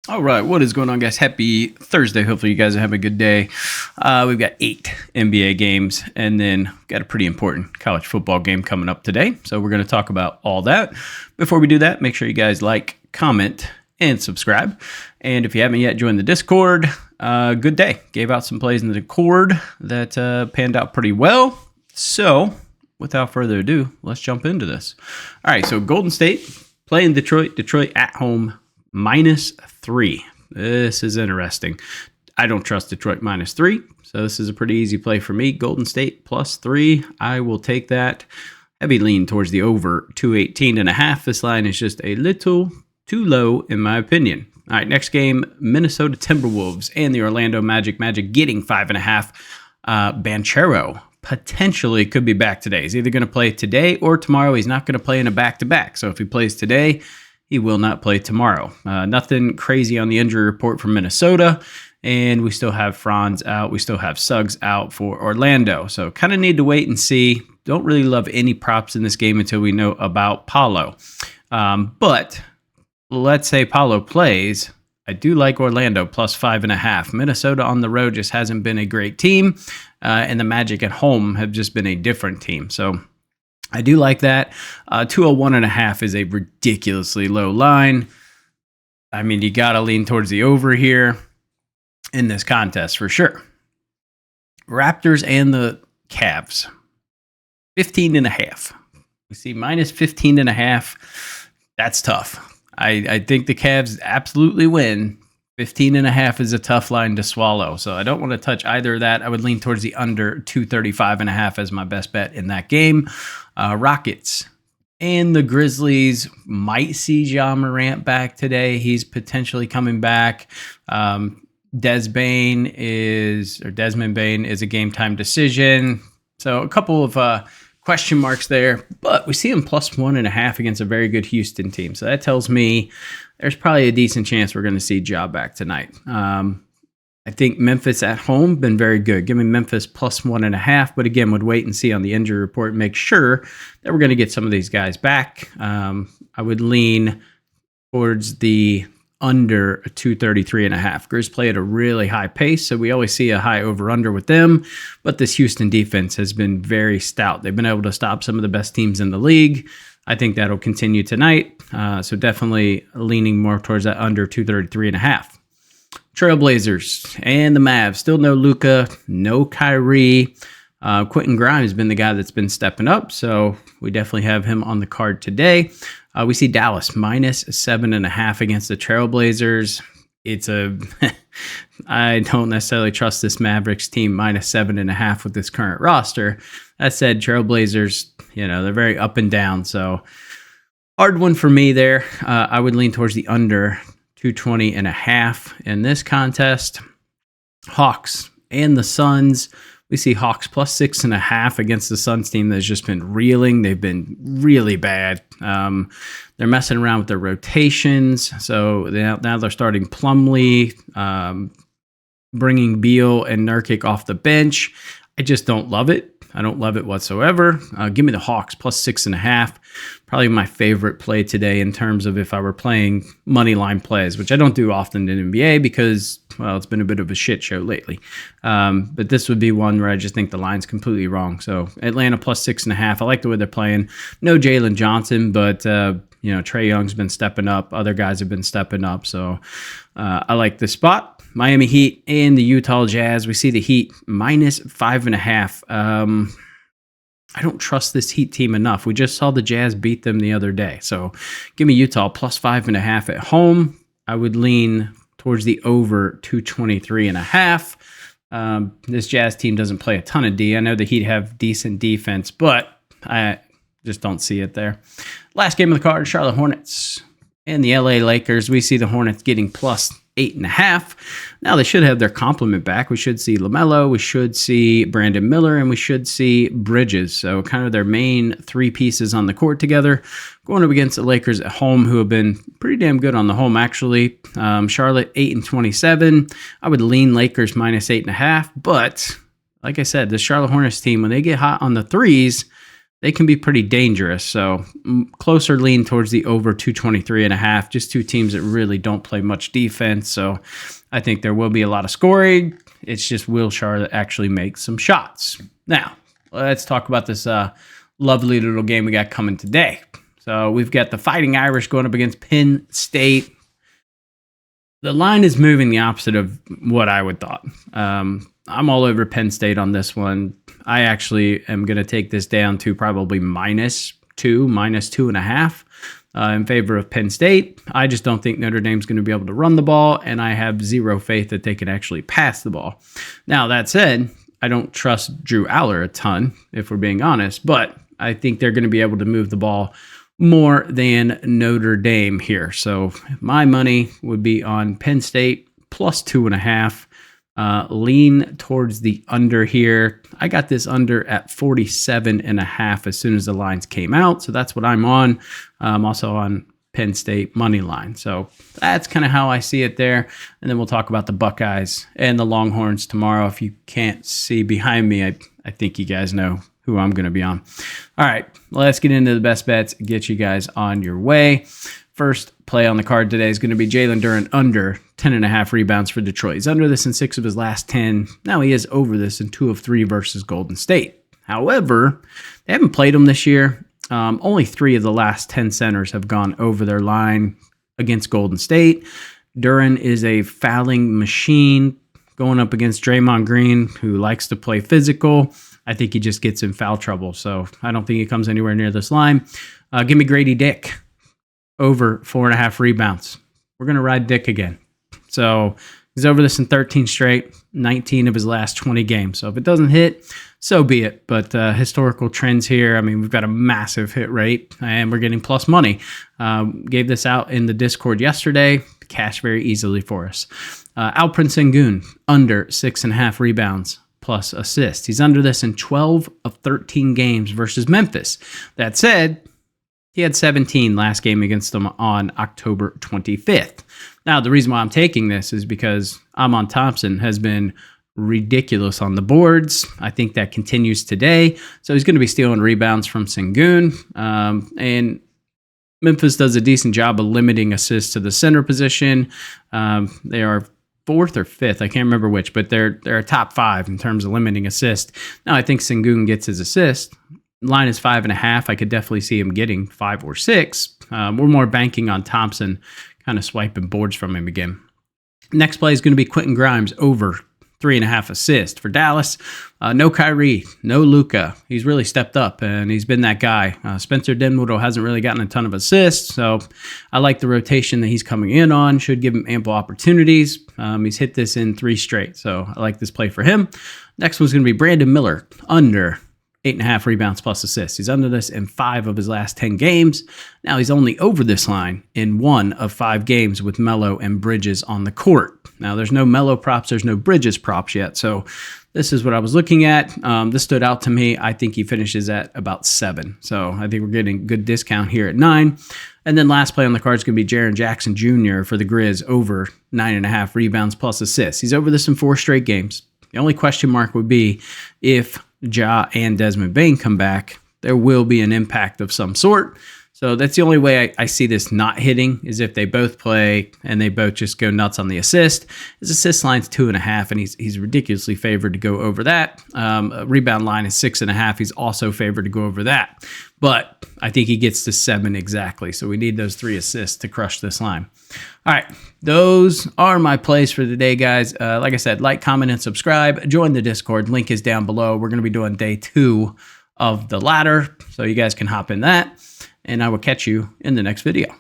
All right, what is going on, guys? Happy Thursday. Hopefully you guys are having a good day. We've got 8 NBA games, and then got a pretty important college football game coming up today. So we're going to talk about all that. Before we do that, make sure you guys like, comment, and subscribe. And if you haven't yet joined the Discord, good day. Gave out some plays in the Discord that panned out pretty well. So without further ado, let's jump into this. All right, so Golden State playing Detroit. Detroit at home. -3. This is interesting. I don't trust Detroit -3, so this is a pretty easy play for me. Golden State +3. I will take that. Heavy lean towards the over 218.5. This line is just a little too low in my opinion. All right, next game, Minnesota Timberwolves and the Orlando Magic. Magic getting 5.5. Banchero potentially could be back today. He's either going to play today or tomorrow. He's not going to play in a back-to-back. So if he plays today, he will not play tomorrow. Nothing crazy on the injury report from Minnesota. And we still have Franz out. We still have Suggs out for Orlando. So kind of need to wait and see. Don't really love any props in this game until we know about Paolo. But let's say Paolo plays. I do like Orlando +5.5. Minnesota on the road just hasn't been a great team. And the Magic at home have just been a different team. So I do like that. 201.5 is a ridiculously low line. I mean, you got to lean towards the over here in this contest for sure. Raptors and the Cavs. 15.5. We see -15.5. That's tough. I think the Cavs absolutely win. 15.5 is a tough line to swallow. So I don't want to touch either of that. I would lean towards the under 235.5 as my best bet in that game. Rockets and the Grizzlies might see Ja Morant back today. He's potentially coming back. Desmond Bane is a game time decision. So a couple of question marks there, but we see him +1.5 against a very good Houston team. So that tells me there's probably a decent chance we're going to see Ja back tonight. I think Memphis at home been very good. Give me Memphis +1.5, but again, would wait and see on the injury report and make sure that we're going to get some of these guys back. I would lean towards the under 233.5. Grizz play at a really high pace, so we always see a high over-under with them, but this Houston defense has been very stout. They've been able to stop some of the best teams in the league. I think that'll continue tonight, so definitely leaning more towards that under 233.5. Trailblazers and the Mavs. Still no Luka, no Kyrie. Quentin Grimes has been the guy that's been stepping up, so we definitely have him on the card today. We see Dallas -7.5 against the Trailblazers. I don't necessarily trust this Mavericks team -7.5 with this current roster. That said, Trailblazers, they're very up and down, so hard one for me there. I would lean towards the under 220.5 in this contest. Hawks and the Suns. We see Hawks +6.5 against the Suns team that's just been reeling. They've been really bad. They're messing around with their rotations. So now they're starting Plumlee, bringing Beal and Nurkic off the bench. I just don't love it. I don't love it whatsoever. Give me the Hawks +6.5. Probably my favorite play today in terms of if I were playing money line plays, which I don't do often in NBA because, well, it's been a bit of a shit show lately. But this would be one where I just think the line's completely wrong. So Atlanta +6.5. I like the way they're playing. No Jalen Johnson, but Trae Young's been stepping up. Other guys have been stepping up. So I like this spot. Miami Heat and the Utah Jazz. We see the Heat -5.5. I don't trust this Heat team enough. We just saw the Jazz beat them the other day. So give me Utah +5.5 at home. I would lean towards the over 223.5. This Jazz team doesn't play a ton of D. I know the Heat have decent defense, but I just don't see it there. Last game of the card, Charlotte Hornets and the LA Lakers. We see the Hornets getting +8.5. Now they should have their complement back. We should see LaMelo, we should see Brandon Miller, and we should see Bridges. So kind of their main three pieces on the court together. Going up against the Lakers at home, who have been pretty damn good on the home, actually. Charlotte 8-27. I would lean Lakers -8.5. But like I said, the Charlotte Hornets team, when they get hot on the threes, they can be pretty dangerous. So closer lean towards the over 223.5. Just two teams that really don't play much defense. So I think there will be a lot of scoring. It's just will Charlotte actually make some shots. Now, let's talk about this lovely little game we got coming today. So we've got the Fighting Irish going up against Penn State. The line is moving the opposite of what I would thought. I'm all over Penn State on this one. I actually am going to take this down to probably -2, -2.5 in favor of Penn State. I just don't think Notre Dame's going to be able to run the ball, and I have zero faith that they can actually pass the ball. Now, that said, I don't trust Drew Aller a ton, if we're being honest, but I think they're going to be able to move the ball more than Notre Dame here. So my money would be on Penn State +2.5. Lean towards the under here. I got this under at 47.5 as soon as the lines came out. So that's what I'm on. I'm also on Penn State money line. So that's kind of how I see it there. And then we'll talk about the Buckeyes and the Longhorns tomorrow. If you can't see behind me, I think you guys know who I'm going to be on. All right, let's get into the best bets, get you guys on your way. First play on the card today is going to be Jalen Duren under 10.5 rebounds for Detroit. He's under this in 6 of his last 10. Now he is over this in 2 of 3 versus Golden State. However, they haven't played him this year. Only 3 of the last 10 centers have gone over their line against Golden State. Duren is a fouling machine going up against Draymond Green, who likes to play physical. I think he just gets in foul trouble, so I don't think he comes anywhere near this line. Give me Grady Dick over 4.5 rebounds. We're going to ride Dick again. So he's over this in 13 straight, 19 of his last 20 games. So if it doesn't hit, so be it. But historical trends here, I mean, we've got a massive hit rate, and we're getting plus money. Gave this out in the Discord yesterday. Cash very easily for us. Alperen Sengun, under 6.5 rebounds plus assists. He's under this in 12 of 13 games versus Memphis. That said, he had 17 last game against them on October 25th. Now, the reason why I'm taking this is because Amon Thompson has been ridiculous on the boards. I think that continues today. So he's going to be stealing rebounds from Sengun. And Memphis does a decent job of limiting assists to the center position. They are 4th or 5th. I can't remember which, but they're a top 5 in terms of limiting assist. Now, I think Sengun gets his assist. Line is 5.5. I could definitely see him getting 5 or 6. We're more banking on Thompson kind of swiping boards from him again. Next play is going to be Quentin Grimes over 3.5 assists for Dallas. No Kyrie, no Luka. He's really stepped up, and he's been that guy. Spencer Dinwiddie hasn't really gotten a ton of assists, so I like the rotation that he's coming in on. Should give him ample opportunities. He's hit this in 3 straight, so I like this play for him. Next one's going to be Brandon Miller, under 8.5 rebounds plus assists. He's under this in 5 of his last 10 games. Now he's only over this line in 1 of 5 games with Melo and Bridges on the court. Now there's no Melo props, there's no Bridges props yet. So this is what I was looking at. This stood out to me. I think he finishes at about 7. So I think we're getting good discount here at 9. And then last play on the card is going to be Jaren Jackson Jr. for the Grizz over 9.5 rebounds plus assists. He's over this in 4 straight games. The only question mark would be if Ja and Desmond Bane come back, there will be an impact of some sort. So that's the only way I see this not hitting, is if they both play and they both just go nuts on the assist. His assist line's 2.5, and he's ridiculously favored to go over that. Rebound line is 6.5. He's also favored to go over that. But I think he gets to 7 exactly. So we need those 3 assists to crush this line. All right, those are my plays for today, guys. Like I said, like, comment, and subscribe. Join the Discord. Link is down below. We're going to be doing day 2 of the ladder, so you guys can hop in that. And I will catch you in the next video.